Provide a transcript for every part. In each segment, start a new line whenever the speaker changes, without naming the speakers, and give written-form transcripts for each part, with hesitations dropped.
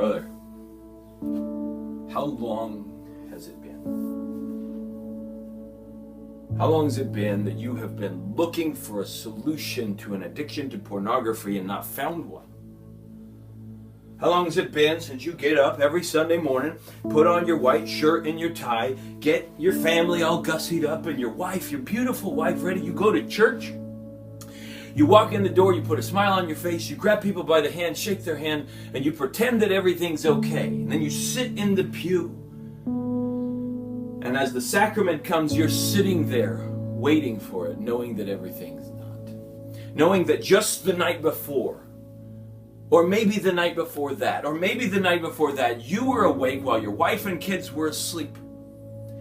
Brother, how long has it been? How long has it been that you have been looking for a solution to an addiction to pornography and not found one? How long has it been since you get up every Sunday morning, put on your white shirt and your tie, get your family all gussied up and your wife, your beautiful wife, ready? You go to church, you walk in the door, you put a smile on your face, you grab people by the hand, shake their hand, and you pretend that everything's okay. And then you sit in the pew. And as the sacrament comes, you're sitting there waiting for it, knowing that everything's not. Knowing that just the night before, or maybe the night before that, or maybe the night before that, you were awake while your wife and kids were asleep.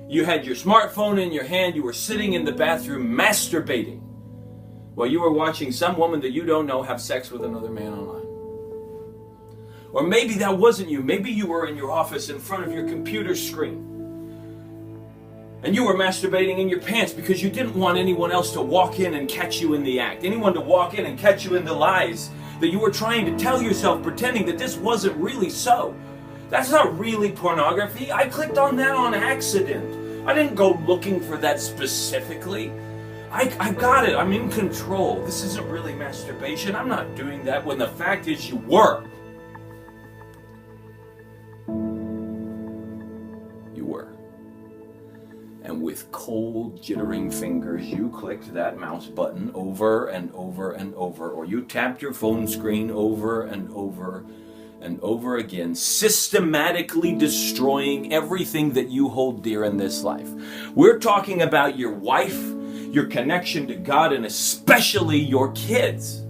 You had your smartphone in your hand, you were sitting in the bathroom masturbating while you were watching some woman that you don't know have sex with another man online. Or maybe that wasn't you. Maybe you were in your office in front of your computer screen and you were masturbating in your pants because you didn't want anyone else to walk in and catch you in the act. Anyone to walk in and catch you in the lies that you were trying to tell yourself, pretending that this wasn't really so. That's not really pornography. I clicked on that on accident. I didn't go looking for that specifically. I got it. I'm in control. This isn't really masturbation. I'm not doing that, when the fact is you were. You were. And with cold, jittering fingers, you clicked that mouse button over and over and over, or you tapped your phone screen over and over and over again, systematically destroying everything that you hold dear in this life. We're talking about your wife, your connection to God, and especially your kids.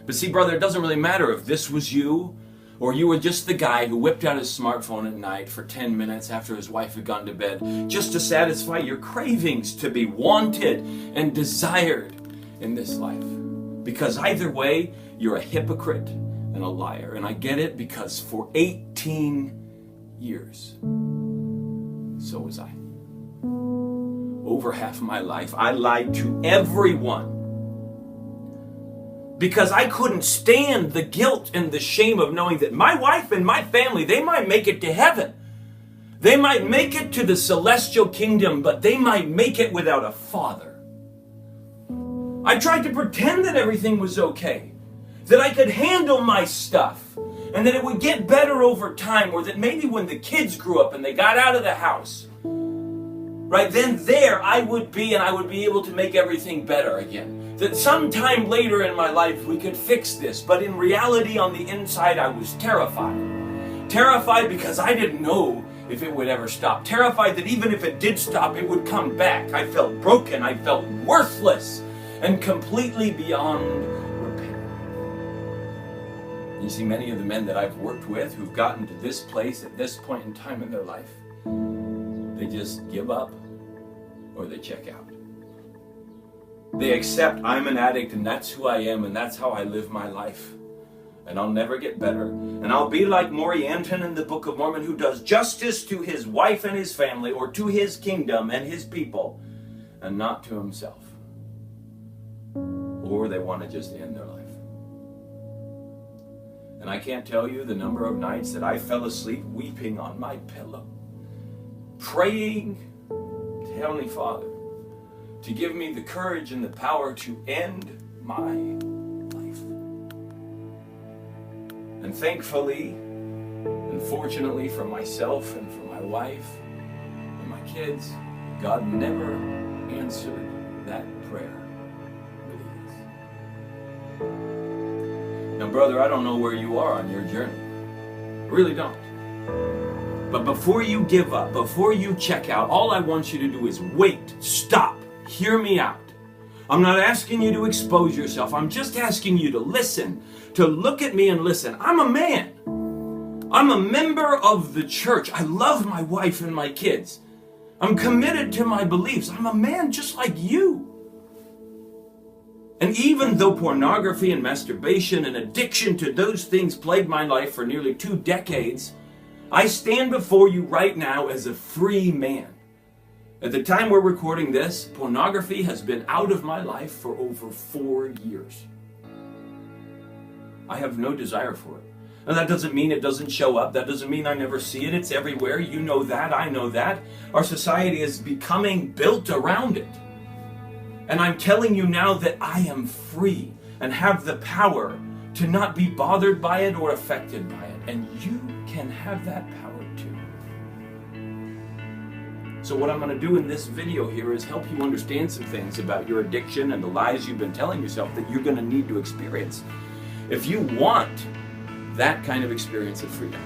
But see, brother, it doesn't really matter if this was you, or you were just the guy who whipped out his smartphone at night for 10 minutes after his wife had gone to bed, just to satisfy your cravings to be wanted and desired in this life. Because either way, you're a hypocrite and a liar. And I get it, because for 18 years, so was I. Over half of my life, I lied to everyone because I couldn't stand the guilt and the shame of knowing that my wife and my family, they might make it to heaven. They might make it to the celestial kingdom, but they might make it without a father. I tried to pretend that everything was okay, that I could handle my stuff, and that it would get better over time, or that maybe when the kids grew up and they got out of the house, right then there I would be, and I would be able to make everything better again. That sometime later in my life we could fix this. But in reality, on the inside, I was terrified. Terrified because I didn't know if it would ever stop. Terrified that even if it did stop, it would come back. I felt broken. I felt worthless and completely beyond repair. You see, many of the men that I've worked with who've gotten to this place at this point in time in their life, they just give up or they check out. They accept I'm an addict and that's who I am and that's how I live my life. And I'll never get better. And I'll be like Maury Anton in the Book of Mormon, who does justice to his wife and his family, or to his kingdom and his people, and not to himself. Or they want to just end their life. And I can't tell you the number of nights that I fell asleep weeping on my pillow, praying to Heavenly Father to give me the courage and the power to end my life. And thankfully, and fortunately for myself and for my wife and my kids, God never answered that prayer with ease. Now, brother, I don't know where you are on your journey. I really don't. But before you give up, before you check out, all I want you to do is wait, stop. Hear me out. I'm not asking you to expose yourself. I'm just asking you to listen, to look at me and listen. I'm a man. I'm a member of the church. I love my wife and my kids. I'm committed to my beliefs. I'm a man just like you. And even though pornography and masturbation and addiction to those things plagued my life for nearly 2 decades, I stand before you right now as a free man. At the time we're recording this, pornography has been out of my life for over 4 years. I have no desire for it. And that doesn't mean it doesn't show up. That doesn't mean I never see it. It's everywhere. You know that. I know that. Our society is becoming built around it. And I'm telling you now that I am free and have the power to not be bothered by it or affected by it. And you can have that power too. So what I'm going to do in this video here is help you understand some things about your addiction and the lies you've been telling yourself that you're going to need to experience if you want that kind of experience of freedom.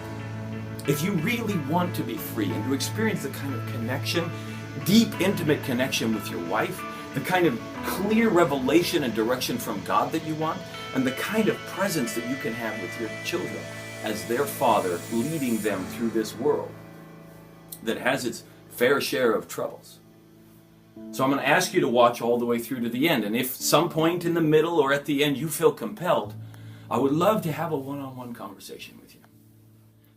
If you really want to be free and to experience the kind of connection, deep, intimate connection with your wife, the kind of clear revelation and direction from God that you want, and the kind of presence that you can have with your children as their father, leading them through this world that has its fair share of troubles. So I'm going to ask you to watch all the way through to the end. And if some point in the middle or at the end you feel compelled, I would love to have a one-on-one conversation with you.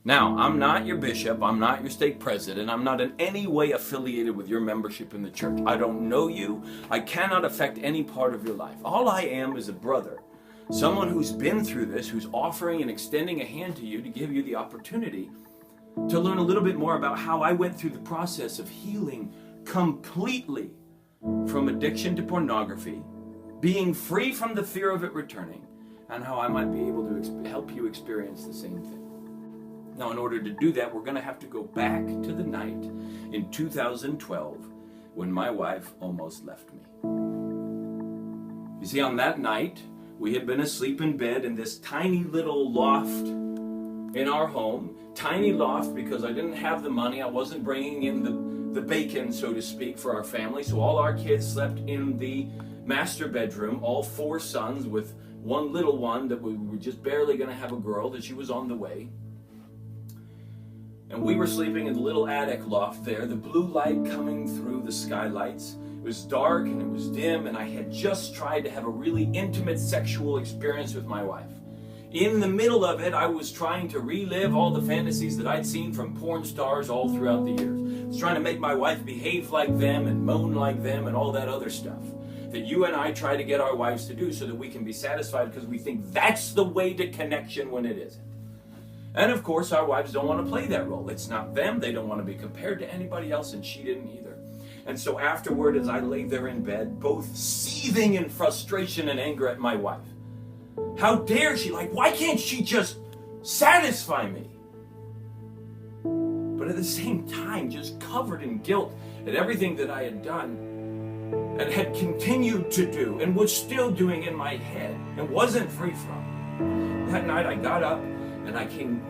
Now, I'm not your bishop, I'm not your stake president, I'm not in any way affiliated with your membership in the church. I don't know you, I cannot affect any part of your life. All I am is a brother, someone who's been through this, who's offering and extending a hand to you to give you the opportunity to learn a little bit more about how I went through the process of healing completely from addiction to pornography, being free from the fear of it returning, and how I might be able to help you experience the same thing. Now, in order to do that, we're going to have to go back to the night in 2012 when my wife almost left me. You see, on that night, we had been asleep in bed in this tiny little loft in our home. Tiny loft because I didn't have the money. I wasn't bringing in the bacon, so to speak, for our family. So all our kids slept in the master bedroom, all 4 sons with one little one that we were just barely going to have a girl, that she was on the way. And we were sleeping in the little attic loft there, the blue light coming through the skylights. It was dark and it was dim, and I had just tried to have a really intimate sexual experience with my wife. In the middle of it, I was trying to relive all the fantasies that I'd seen from porn stars all throughout the years. I was trying to make my wife behave like them and moan like them and all that other stuff that you and I try to get our wives to do so that we can be satisfied because we think that's the way to connection when it isn't. And of course, our wives don't want to play that role. It's not them. They don't want to be compared to anybody else, and she didn't either. And so afterward, as I lay there in bed, both seething in frustration and anger at my wife, how dare she? Like, why can't she just satisfy me? But at the same time, just covered in guilt at everything that I had done and had continued to do and was still doing in my head and wasn't free from. That night I got up and I came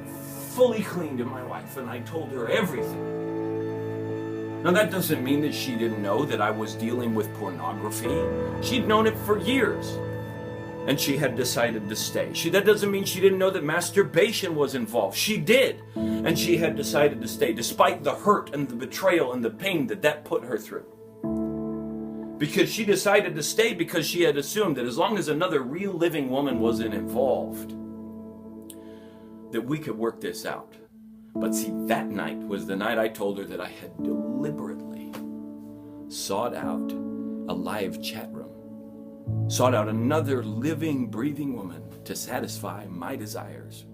fully clean to my wife and I told her everything. Now that doesn't mean that she didn't know that I was dealing with pornography. She'd known it for years. And she had decided to stay. That doesn't mean she didn't know that masturbation was involved. She did. And she had decided to stay despite the hurt and the betrayal and the pain that put her through. Because she decided to stay because she had assumed that as long as another real living woman wasn't involved, that we could work this out. But see, that night was the night I told her that I had deliberately sought out a live chat room. Sought out another living, breathing woman to satisfy my desires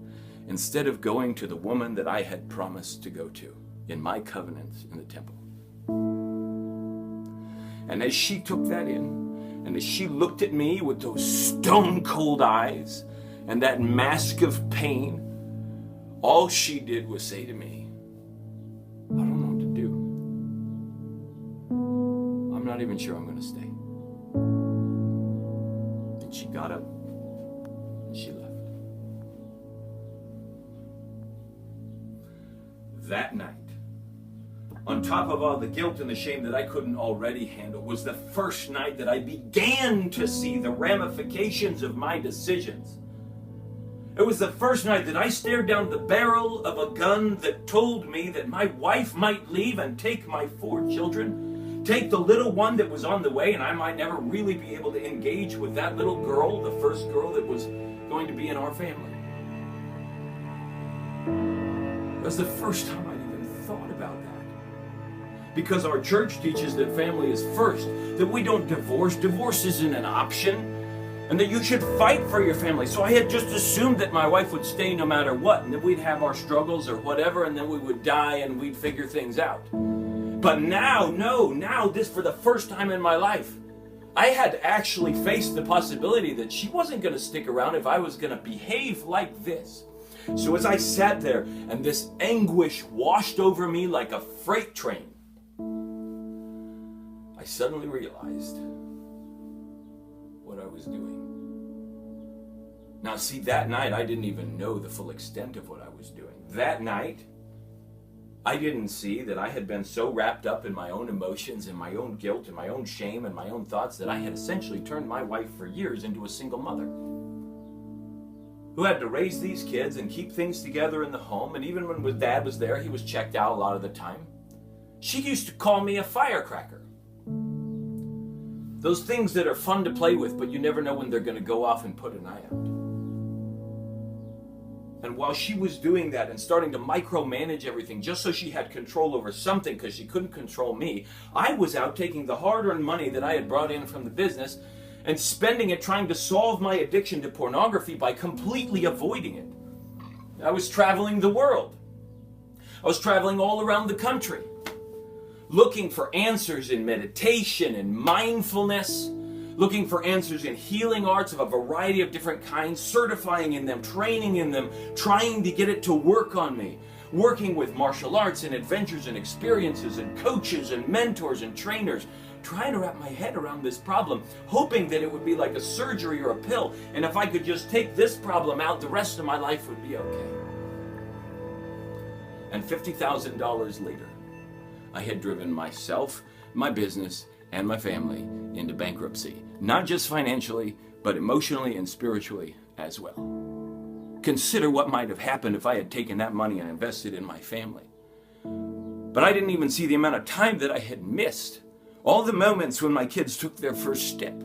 instead of going to the woman that I had promised to go to in my covenants in the temple. And as she took that in, and as she looked at me with those stone-cold eyes and that mask of pain, all she did was say to me, I don't know what to do. I'm not even sure I'm going to stay. She got up and she left. That night, on top of all the guilt and the shame that I couldn't already handle, was the first night that I began to see the ramifications of my decisions. It was the first night that I stared down the barrel of a gun that told me that my wife might leave and take my 4 children, take the little one that was on the way, and I might never really be able to engage with that little girl, the first girl that was going to be in our family. It was the first time I'd even thought about that. Because our church teaches that family is first, that we don't divorce. Divorce isn't an option. and that you should fight for your family. So I had just assumed that my wife would stay no matter what, and that we'd have our struggles or whatever, and then we would die and we'd figure things out. But now, this for the first time in my life, I had to actually face the possibility that she wasn't going to stick around if I was going to behave like this. So as I sat there and this anguish washed over me like a freight train, I suddenly realized what I was doing. Now see, that night I didn't even know the full extent of what I was doing. That night, I didn't see that I had been so wrapped up in my own emotions and my own guilt and my own shame and my own thoughts that I had essentially turned my wife for years into a single mother who had to raise these kids and keep things together in the home. And even when Dad was there, he was checked out a lot of the time. She used to call me a firecracker. Those things that are fun to play with, but you never know when they're going to go off and put an eye out. And while she was doing that and starting to micromanage everything just so she had control over something because she couldn't control me, I was out taking the hard-earned money that I had brought in from the business and spending it trying to solve my addiction to pornography by completely avoiding it. I was traveling the world. I was traveling all around the country, looking for answers in meditation and mindfulness, looking for answers in healing arts of a variety of different kinds, certifying in them, training in them, trying to get it to work on me, working with martial arts and adventures and experiences and coaches and mentors and trainers, trying to wrap my head around this problem, hoping that it would be like a surgery or a pill, and if I could just take this problem out, the rest of my life would be okay. And $50,000 later, I had driven myself, my business, and my family into bankruptcy. Not just financially, but emotionally and spiritually as well. Consider what might have happened if I had taken that money and invested in my family. But I didn't even see the amount of time that I had missed. All the moments when my kids took their first step,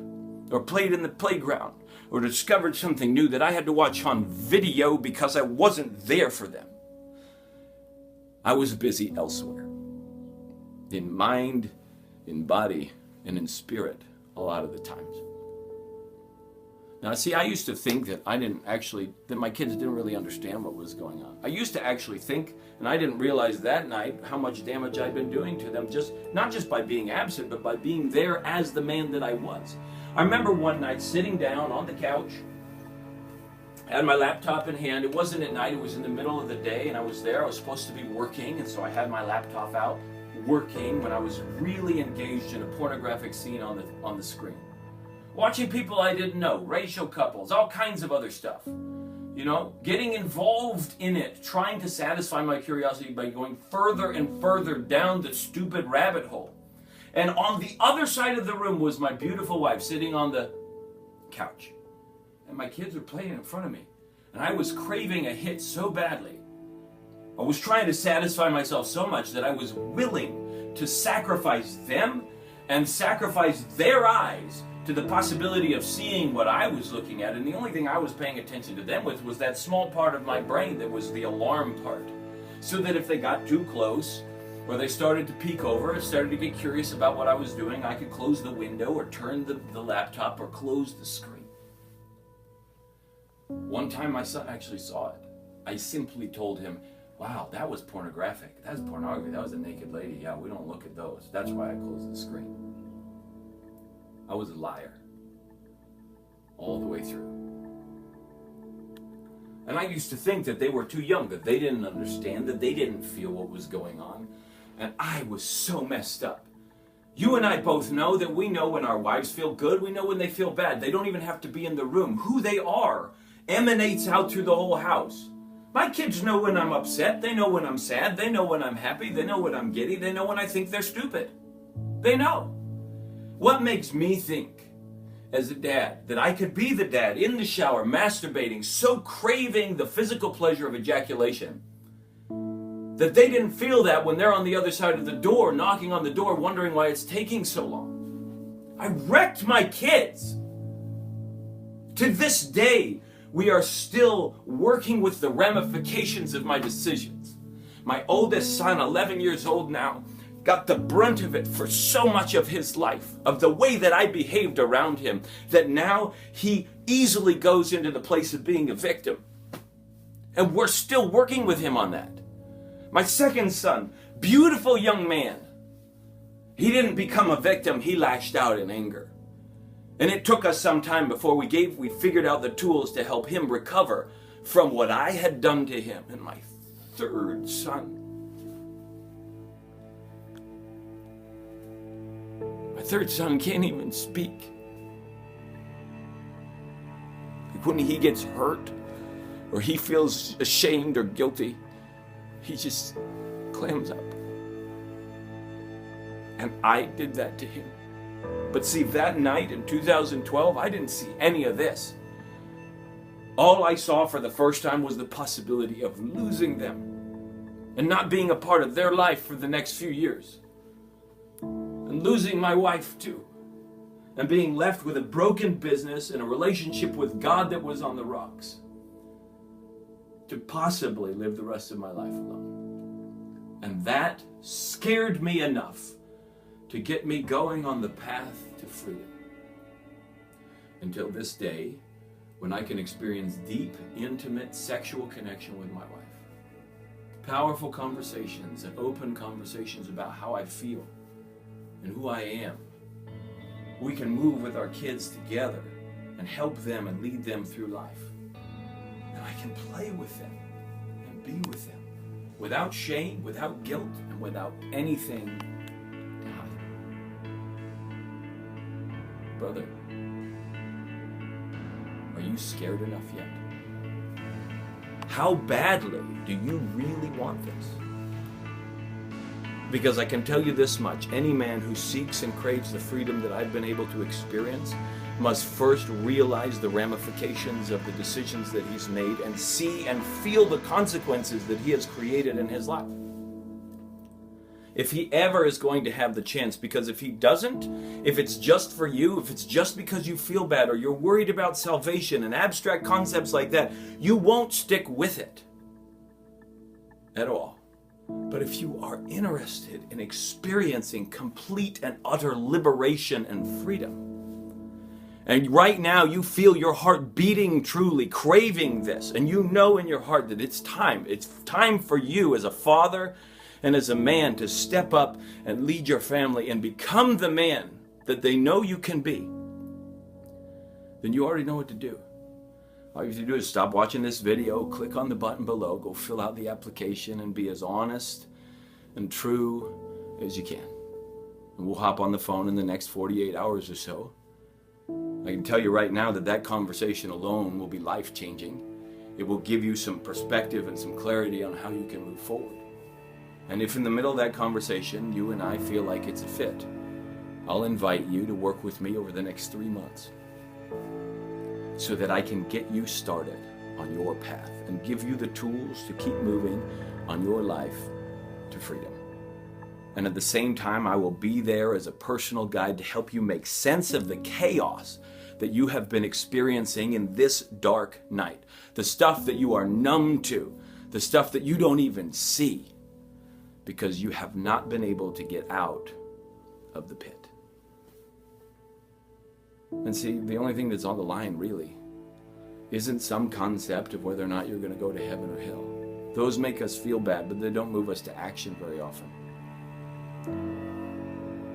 or played in the playground, or discovered something new that I had to watch on video because I wasn't there for them. I was busy elsewhere. In mind, in body, and in spirit a lot of the times. Now see, I used to think that that my kids didn't really understand what was going on. I used to actually think, and I didn't realize that night how much damage I'd been doing to them, not just by being absent, but by being there as the man that I was. I remember one night sitting down on the couch, had my laptop in hand. It wasn't at night, it was in the middle of the day, and I was there. I was supposed to be working, and so I had my laptop out, working when I was really engaged in a pornographic scene on the screen. Watching people I didn't know, racial couples, all kinds of other stuff. You know, getting involved in it, trying to satisfy my curiosity by going further and further down the stupid rabbit hole. And on the other side of the room was my beautiful wife sitting on the couch. And my kids were playing in front of me. And I was craving a hit so badly. I was trying to satisfy myself so much that I was willing to sacrifice them and sacrifice their eyes to the possibility of seeing what I was looking at. And the only thing I was paying attention to them with was that small part of my brain that was the alarm part. So that if they got too close, or they started to peek over and started to get curious about what I was doing, I could close the window or turn the laptop or close the screen. One time my son actually saw it. I simply told him, wow, that was pornographic. That's pornography. That was a naked lady. Yeah, we don't look at those. That's why I closed the screen. I was a liar. All the way through. And I used to think that they were too young, that they didn't understand, that they didn't feel what was going on. And I was so messed up. You and I both know that we know when our wives feel good, we know when they feel bad. They don't even have to be in the room. Who they are emanates out through the whole house. My kids know when I'm upset, they know when I'm sad, they know when I'm happy, they know when I'm giddy, they know when I think they're stupid. They know. What makes me think, as a dad, that I could be the dad in the shower, masturbating, so craving the physical pleasure of ejaculation, that they didn't feel that when they're on the other side of the door, knocking on the door, wondering why it's taking so long. I wrecked my kids. To this day, we are still working with the ramifications of my decisions. My oldest son, 11 years old now, got the brunt of it for so much of his life, of the way that I behaved around him, that now he easily goes into the place of being a victim. And we're still working with him on that. My second son, beautiful young man. He didn't become a victim, he lashed out in anger. And it took us some time before we figured out the tools to help him recover from what I had done to him. And my third son, can't even speak. When he gets hurt or he feels ashamed or guilty, he just clams up. And I did that to him. But see, that night in 2012, I didn't see any of this. All I saw for the first time was the possibility of losing them and not being a part of their life for the next few years. And losing my wife too. And being left with a broken business and a relationship with God that was on the rocks. To possibly live the rest of my life alone. And that scared me enough to get me going on the path to freedom. Until this day, when I can experience deep, intimate sexual connection with my wife. Powerful conversations and open conversations about how I feel and who I am. We can move with our kids together and help them and lead them through life. And I can play with them and be with them without shame, without guilt, and without anything to hide. Brother, are you scared enough yet? How badly do you really want this? Because I can tell you this much, any man who seeks and craves the freedom that I've been able to experience must first realize the ramifications of the decisions that he's made and see and feel the consequences that he has created in his life. If he ever is going to have the chance, because if he doesn't, if it's just for you, if it's just because you feel bad or you're worried about salvation and abstract concepts like that, you won't stick with it at all. But if you are interested in experiencing complete and utter liberation and freedom, and right now you feel your heart beating truly, craving this, and you know in your heart that it's time for you as a father and as a man to step up and lead your family and become the man that they know you can be, then you already know what to do. All you have to do is stop watching this video, click on the button below, go fill out the application, and be as honest and true as you can. And we'll hop on the phone in the next 48 hours or so. I can tell you right now that conversation alone will be life-changing. It will give you some perspective and some clarity on how you can move forward. And if in the middle of that conversation you and I feel like it's a fit, I'll invite you to work with me over the next 3 months, so that I can get you started on your path and give you the tools to keep moving on your life to freedom. And at the same time, I will be there as a personal guide to help you make sense of the chaos that you have been experiencing in this dark night. The stuff that you are numb to, the stuff that you don't even see, because you have not been able to get out of the pit. And see, the only thing that's on the line really isn't some concept of whether or not you're going to go to heaven or hell. Those make us feel bad, but they don't move us to action very often.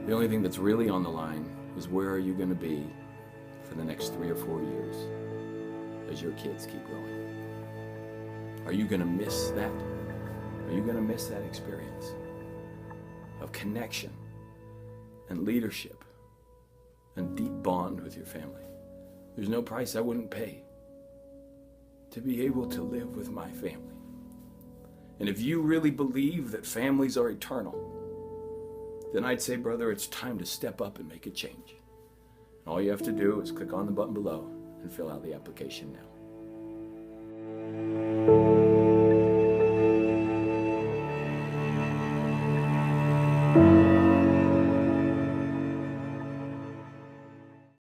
The only thing that's really on the line is where are you going to be for the next 3 or 4 years as your kids keep growing? Are you going to miss that? Are you going to miss that experience of connection and leadership and deep bond with your family? There's no price I wouldn't pay to be able to live with my family. And if you really believe that families are eternal, then I'd say, brother, it's time to step up and make a change. All you have to do is click on the button below and fill out the application now.